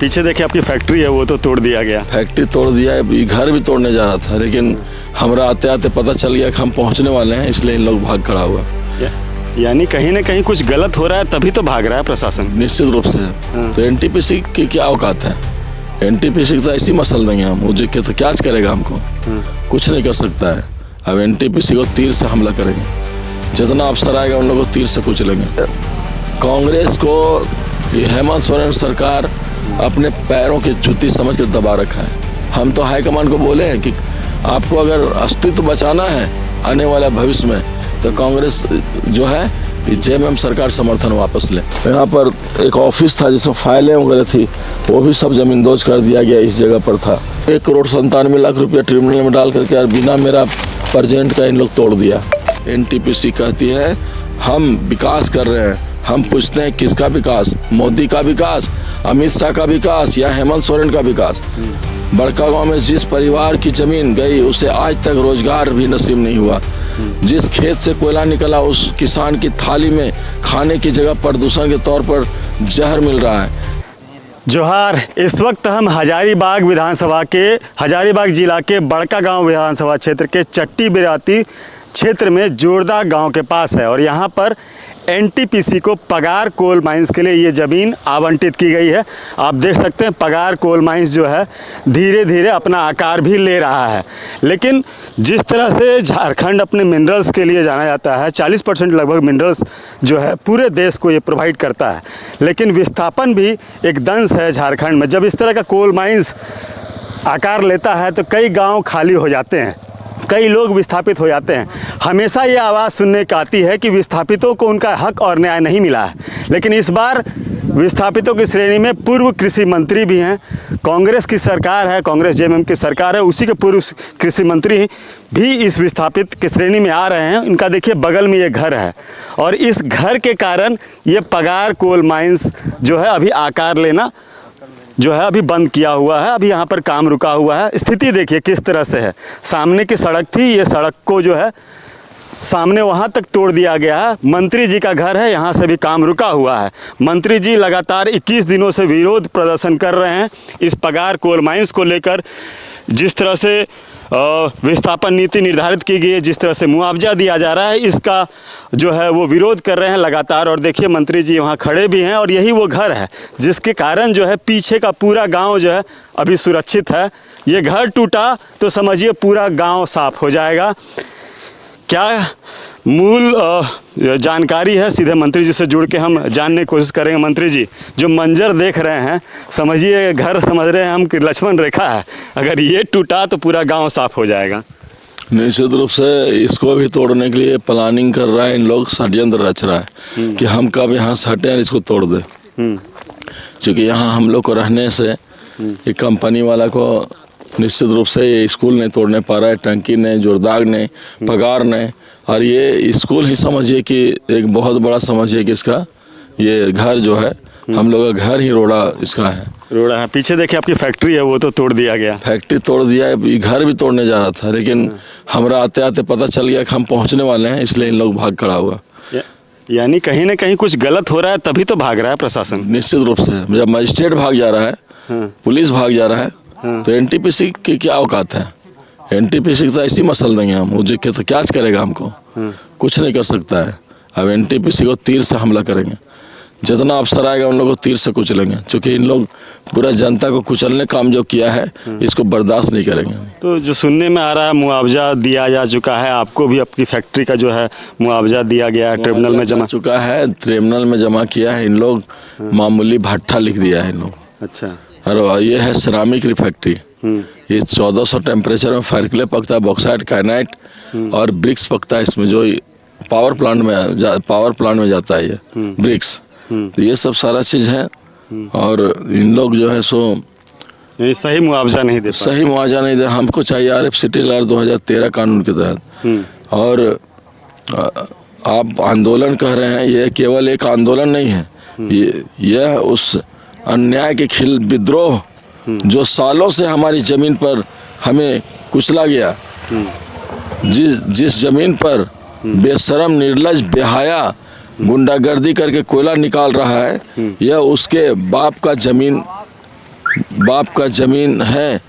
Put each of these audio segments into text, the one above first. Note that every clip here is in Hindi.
पीछे देखिए आपकी फैक्ट्री है, वो तो तोड़ दिया गया। फैक्ट्री तोड़ दिया है, ये घर भी तोड़ने जा रहा था, लेकिन हमरा आते आते पता चल गया कि हम पहुंचने वाले हैं, इसलिए इन लोग भाग खड़ा हुआ। यानी कहीं ना कहीं कुछ गलत हो रहा है, तभी तो भाग रहा है प्रशासन। निश्चित रूप से। तो एनटीपीसी की क्या औकात है? एनटीपीसी की तो ऐसी मसल देंगे हम, मुझे तो क्या करेगा हमको? कुछ नहीं कर सकता है। अब एनटीपीसी को तीर से हमला करेंगे, जितना अफसर आएगा उन लोगों को तीर से कुचलेंगे। कांग्रेस को हेमंत सोरेन सरकार अपने पैरों की जूती समझ के दबा रखा है। हम तो हाईकमान को बोले हैं कि आपको अगर अस्तित्व बचाना है आने वाले भविष्य में, तो कांग्रेस जो है जेएमएम सरकार समर्थन वापस ले। यहाँ पर एक ऑफिस था जिसमें फाइलें वगैरह थी, वो भी सब जमींदोज कर दिया गया। इस जगह पर था 1,97,00,000 रुपया ट्रिब्यूनल में डाल करके, और बिना मेरा परजेंट का इन लोग तोड़ दिया। एनटीपीसी कहती है हम विकास कर रहे हैं। हम पूछते हैं किसका विकास? मोदी का विकास, अमित शाह का विकास, या हेमंत सोरेन का विकास? बड़कागांव में जिस परिवार की जमीन गई उसे आज तक रोजगार भी नसीब नहीं हुआ। जिस खेत से कोयला निकला उस किसान की थाली में खाने की जगह प्रदूषण के तौर पर जहर मिल रहा है। जोहार। इस वक्त हम हजारीबाग जिला के बड़कागांव विधानसभा क्षेत्र के चट्टी बिराती क्षेत्र में जोरदा गांव के पास है, और यहाँ पर एनटीपीसी को पगार कोल माइंस के लिए ये ज़मीन आवंटित की गई है। आप देख सकते हैं पगार कोल माइंस जो है धीरे धीरे अपना आकार भी ले रहा है। लेकिन जिस तरह से झारखंड अपने मिनरल्स के लिए जाना जाता है, 40% लगभग मिनरल्स जो है पूरे देश को ये प्रोवाइड करता है, लेकिन विस्थापन भी एक दंश है झारखंड में। जब इस तरह का कोल माइंस आकार लेता है तो कई गाँव खाली हो जाते हैं, कई लोग विस्थापित हो जाते हैं। हमेशा ये आवाज़ सुनने को आती है कि विस्थापितों को उनका हक और न्याय नहीं मिला है, लेकिन इस बार विस्थापितों की श्रेणी में पूर्व कृषि मंत्री भी हैं। कांग्रेस की सरकार है, कांग्रेस जेएमएम की सरकार है, उसी के पूर्व कृषि मंत्री भी इस विस्थापित की श्रेणी में आ रहे हैं। इनका देखिए बगल में ये घर है, और इस घर के कारण ये पगार कोल माइंस जो है अभी आकार लेना जो है अभी बंद किया हुआ है। अभी यहाँ पर काम रुका हुआ है। स्थिति देखिए किस तरह से है। सामने की सड़क थी, ये सड़क को जो है सामने वहाँ तक तोड़ दिया गया है। मंत्री जी का घर है, यहाँ से भी काम रुका हुआ है। मंत्री जी लगातार 21 दिनों से विरोध प्रदर्शन कर रहे हैं इस पगार कोल माइंस को लेकर। जिस तरह से विस्थापन नीति निर्धारित की गई है, जिस तरह से मुआवजा दिया जा रहा है, इसका जो है वो विरोध कर रहे हैं लगातार। और देखिए मंत्री जी वहाँ खड़े भी हैं, और यही वो घर है जिसके कारण जो है पीछे का पूरा गांव जो है अभी सुरक्षित है। ये घर टूटा तो समझिए पूरा गांव साफ हो जाएगा। क्या मूल जानकारी है, सीधे मंत्री जी से जुड़ के हम जानने की कोशिश करेंगे। मंत्री जी, जो मंजर देख रहे हैं, समझिए घर समझ रहे हैं हम कि लक्ष्मण रेखा है, अगर ये टूटा तो पूरा गांव साफ हो जाएगा। निश्चित रूप से इसको भी तोड़ने के लिए प्लानिंग कर रहा है इन लोग, षड्यंत्र रच रहा है कि हम कब यहाँ से हटें और इसको तोड़ दें। क्योंकि यहाँ हम लोग को रहने से ये कंपनी वाला को निश्चित रूप से ये स्कूल नहीं तोड़ने पा रहा है, टंकी ने, जोरदाग ने, पगार ने। और ये स्कूल ही समझिए कि एक बहुत बड़ा समझिए कि इसका ये घर जो है हम लोग का घर ही रोड़ा इसका है। रोड़ा है। पीछे देखिए आपकी फैक्ट्री है, वो तो तोड़ दिया गया। फैक्ट्री तोड़ दिया है, ये घर भी तोड़ने जा रहा था, लेकिन हमरा आते आते पता चल गया कि हम पहुंचने वाले हैं, इसलिए इन लोग भाग खड़ा हुआ। यानी कहीं ना कहीं कुछ गलत हो रहा है, तभी तो भाग रहा है प्रशासन। निश्चित रूप से। जब मजिस्ट्रेट भाग जा रहा है, पुलिस भाग जा रहा है, तो एनटीपीसी की क्या औकात है? एनटीपीसी की तो ऐसी मसल देंगे हम, मुझे तो क्या करेगा हमको? कुछ नहीं कर सकता है। अब एनटीपीसी को तीर से हमला करेंगे, जितना अफसर आएगा उन लोगों को तीर से कुचलेंगे। क्योंकि इन लोग पूरा जनता को कुचलने काम जो किया है, इसको बर्दाश्त नहीं करेंगे। तो जो सुनने में आ रहा है मुआवजा दिया जा चुका है, आपको भी अपनी फैक्ट्री का जो है मुआवजा दिया गया है, ट्रिब्यूनल में जमा चुका है, ट्रिब्यूनल में जमा किया है। इन लोग मामूली भट्ठा लिख दिया है इन लोग। अच्छा। और ये है सिरामिक की फैक्ट्री। ये 1400 टेम्परेचर में फायरक्ले पकता है, बॉक्साइट, काइनाइट और ब्रिक्स पकता है इसमें, जो पावर प्लांट में जाता है ये ब्रिक्स। तो ये सब सारा चीज़ है। और इन लोग जो है सो सही मुआवजा नहीं दे हमको चाहिए RFCT 2013 कानून के तहत। और आप आंदोलन कह रहे हैं, ये केवल एक आंदोलन नहीं है, यह उस अन्याय के विद्रोह जो सालों से हमारी ज़मीन पर हमें कुचला गया, जिस ज़मीन पर बेशरम, निर्लज, बेहाया गुंडागर्दी करके कोयला निकाल रहा है, यह उसके बाप का ज़मीन बाप का ज़मीन है,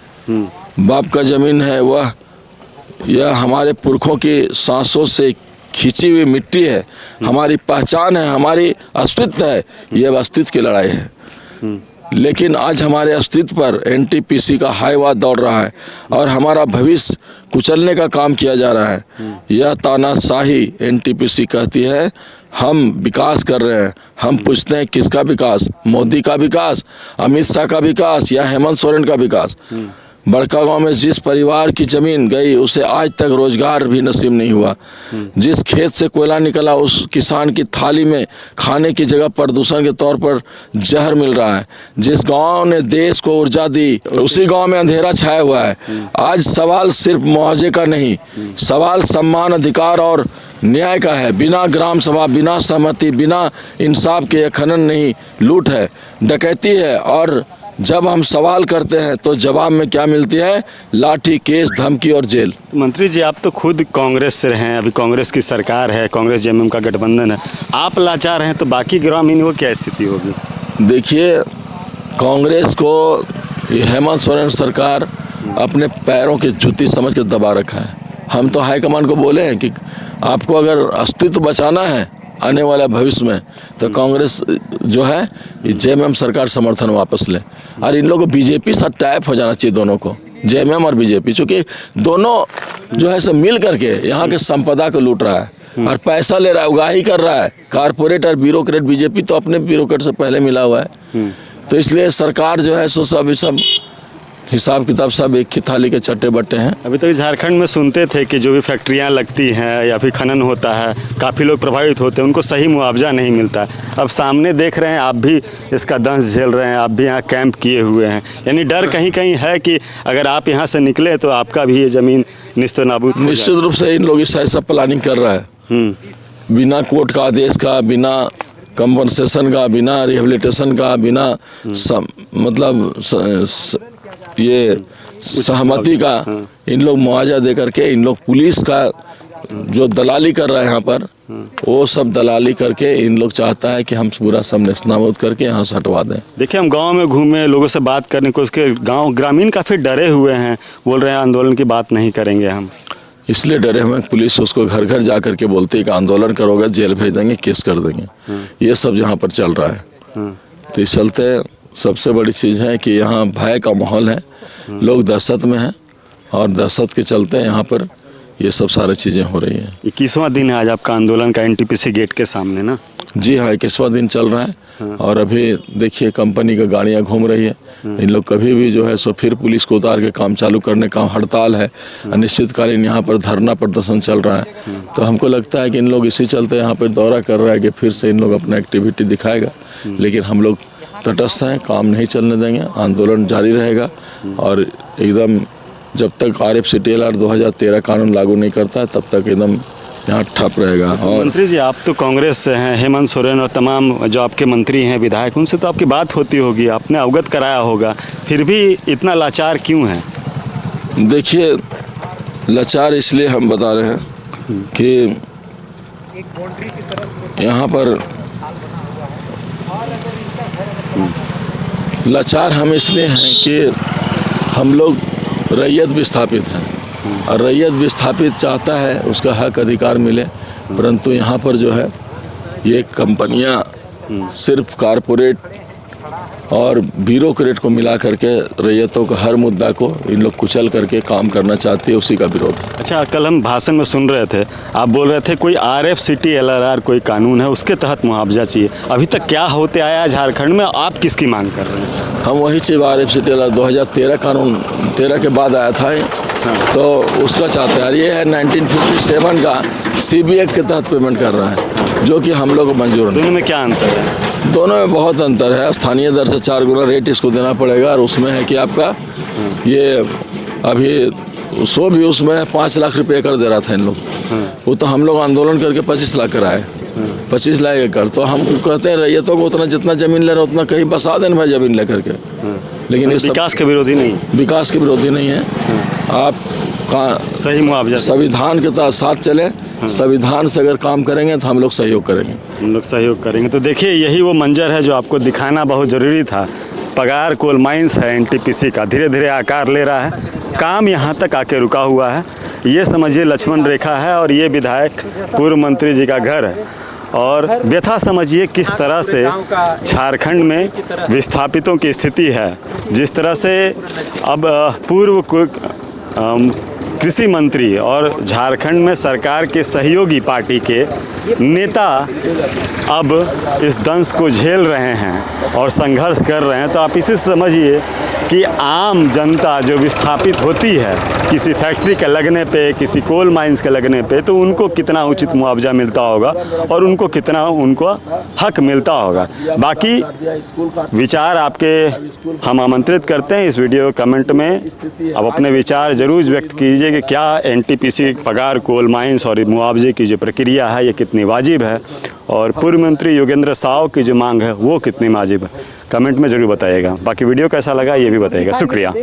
बाप का ज़मीन है वह, यह हमारे पुरखों की सांसों से खींची हुई मिट्टी है, हमारी पहचान है, हमारी अस्तित्व है। यह अस्तित्व की लड़ाई है। लेकिन आज हमारे अस्तित्व पर एनटीपीसी का हाईवा दौड़ रहा है और हमारा भविष्य कुचलने का काम किया जा रहा है। यह तानाशाही एनटीपीसी कहती है हम विकास कर रहे हैं। हम पूछते हैं किसका विकास? मोदी का विकास, अमित शाह का विकास या हेमंत सोरेन का विकास? बड़का गांव में जिस परिवार की जमीन गई उसे आज तक रोजगार भी नसीब नहीं हुआ। जिस खेत से कोयला निकला उस किसान की थाली में खाने की जगह प्रदूषण के तौर पर जहर मिल रहा है। जिस गांव ने देश को ऊर्जा दी उसी गांव में अंधेरा छाया हुआ है। आज सवाल सिर्फ मुआवजे का नहीं, सवाल सम्मान, अधिकार और न्याय का है। बिना ग्राम सभा, बिना सहमति, बिना इंसाफ के यह खनन नहीं, लूट है, डकैती है। और जब हम सवाल करते हैं तो जवाब में क्या मिलती है? लाठी, केस, धमकी और जेल। मंत्री जी, आप तो खुद कांग्रेस से हैं, अभी कांग्रेस की सरकार है, कांग्रेस जेएमएम का गठबंधन है। आप लाचार हैं तो बाकी ग्रामीण को क्या स्थिति होगी? देखिए, कांग्रेस को हेमंत सोरेन सरकार अपने पैरों की जूती समझ के दबा रखा है। हम तो हाईकमान को बोले हैं कि आपको अगर अस्तित्व बचाना है आने वाला भविष्य में तो कांग्रेस जो है जेएमएम सरकार समर्थन वापस ले। और इन लोगों को बीजेपी साथ टाइप हो जाना चाहिए, दोनों को, जेएमएम और बीजेपी, चूँकि दोनों जो है सब मिल करके यहाँ के संपदा को लूट रहा है और पैसा ले रहा है, उगाही कर रहा है। कारपोरेट और ब्यूरोक्रेट, बीजेपी तो अपने ब्यूरोक्रेट से पहले मिला हुआ है। तो इसलिए सरकार जो है सो सब हिसाब किताब सब एक ही थाली के चट्टे बट्टे हैं। अभी तक झारखंड में सुनते थे कि जो भी फैक्ट्रियां लगती हैं या फिर खनन होता है, काफ़ी लोग प्रभावित होते हैं, उनको सही मुआवजा नहीं मिलता। अब सामने देख रहे हैं, आप भी इसका दंश झेल रहे हैं, आप भी यहाँ कैंप किए हुए हैं। यानी डर कहीं कहीं है कि अगर आप यहाँ से निकले तो आपका भी ये ज़मीन निस्तो नाबूद हो जाए। निश्चित रूप से इन लोग ऐसा प्लानिंग कर रहा है, बिना कोर्ट का आदेश का, बिना कंपनसेशन का, बिना रिहेबिलिटेशन का, बिना ये सहमति का इन लोग मुआवजा दे करके इन लोग पुलिस का जो दलाली कर रहा है यहाँ पर, वो सब दलाली करके इन लोग चाहता है कि हम पूरा सब नेस्तनाबूद करके यहाँ से हटवा दें। देखिए, हम गांव में घूमे, लोगों से बात करने को, उसके गांव ग्रामीण काफ़ी डरे हुए हैं, बोल रहे हैं आंदोलन की बात नहीं करेंगे हम। इसलिए डरे हुए पुलिस उसको घर घर जा करके बोलती है कि आंदोलन करोगे जेल भेज देंगे, केस कर देंगे। ये सब यहाँ पर चल रहा है। तो इस चलते सबसे बड़ी चीज़ है कि यहाँ भय का माहौल है, लोग दहशत में हैं और दहशत के चलते यहाँ पर ये सब सारी चीज़ें हो रही हैं। 21वां दिन है आज आपका आंदोलन का एनटीपीसी गेट के सामने ना? जी हाँ, 21वां दिन चल रहा है। और अभी देखिए कंपनी का गाड़ियाँ घूम रही है। इन लोग कभी भी जो है सो फिर पुलिस को उतार के काम चालू करने का हड़ताल है, अनिश्चितकालीन यहाँ पर धरना प्रदर्शन चल रहा है। तो हमको लगता है कि इन लोग इसी चलते यहाँ पर दौरा कर रहा है कि फिर से इन लोग अपना एक्टिविटी दिखाएगा। लेकिन हम लोग तटस्थ हैं, काम नहीं चलने देंगे, आंदोलन जारी रहेगा। और एकदम जब तक RFCTLR 2013 कानून लागू नहीं करता तब तक एकदम यहाँ ठप रहेगा। और मंत्री जी, आप तो कांग्रेस से हैं, हेमंत सोरेन और तमाम जो आपके मंत्री हैं, विधायक, उनसे तो आपकी बात होती होगी, आपने अवगत कराया होगा, फिर भी इतना लाचार क्यों है? देखिए, लाचार इसलिए हम बता रहे हैं कि यहाँ पर लाचार हम इसलिए हैं कि हम लोग रैयत विस्थापित हैं और रैयत विस्थापित चाहता है उसका हक अधिकार मिले, परंतु यहाँ पर जो है ये कंपनियाँ सिर्फ कारपोरेट और ब्यूरोक्रेट को मिला करके रैयतों का हर मुद्दा को इन लोग कुचल करके काम करना चाहती है, उसी का विरोध है। अच्छा, कल हम भाषण में सुन रहे थे, आप बोल रहे थे कोई RFCTLR कोई कानून है उसके तहत मुआवजा चाहिए। अभी तक क्या होते आया झारखंड में, आप किसकी मांग कर रहे हैं? हम वही चीज़ RFCTLR 2013 कानून 13 के बाद आया था तो उसका चाहते हैं। ये है 1957 का CB एक्ट के तहत पेमेंट कर रहा है, जो कि हम लोग को मंजूर नहीं। दोनों में क्या अंतर है? दोनों में बहुत अंतर है। स्थानीय दर से 4 गुना रेट इसको देना पड़ेगा और उसमें है कि आपका ये अभी सो भी उसमें 5 लाख रुपये एकड़ दे रहा था इन लोग। वो तो हम लोग आंदोलन करके 25 लाख कराए, 25 लाख एकड़। तो हम कहते हैं रैयतों को उतना जितना ज़मीन ले रहे उतना कहीं बसा देना भाई ज़मीन ले करके। लेकिन इस विकास के विरोधी नहीं, विकास के विरोधी नहीं है। आप सही मुआवजा, संविधान के साथ चले, संविधान से अगर काम करेंगे तो हम लोग सहयोग करेंगे। हम लोग सहयोग करेंगे। तो देखिए, यही वो मंजर है जो आपको दिखाना बहुत ज़रूरी था पगार कोल माइंस है एनटीपीसी का, धीरे धीरे आकार ले रहा है। काम यहाँ तक आके रुका हुआ है। ये समझिए लक्ष्मण रेखा है और ये विधायक पूर्व मंत्री जी का घर है। और व्यथा समझिए किस तरह से झारखंड में विस्थापितों की स्थिति है। जिस तरह से अब पूर्व कृषि मंत्री और झारखंड में सरकार के सहयोगी पार्टी के नेता अब इस दंश को झेल रहे हैं और संघर्ष कर रहे हैं। तो आप इसे समझिए कि आम जनता जो विस्थापित होती है किसी फैक्ट्री के लगने पे, किसी कोल माइंस के लगने पे, तो उनको कितना उचित मुआवजा मिलता होगा और उनको कितना हक मिलता होगा। बाकी विचार आपके हम आमंत्रित करते हैं। इस वीडियो कमेंट में आप अपने विचार जरूर व्यक्त कीजिए कि क्या एनटीपीसी पगार कोल माइंस और मुआवजे की जो प्रक्रिया है ये कितनी वाजिब है, और पूर्व मंत्री योगेंद्र साव की जो मांग है वो कितनी वाजिब है। कमेंट में ज़रूर बताइएगा। बाकी वीडियो कैसा लगा ये भी बताइएगा। शुक्रिया।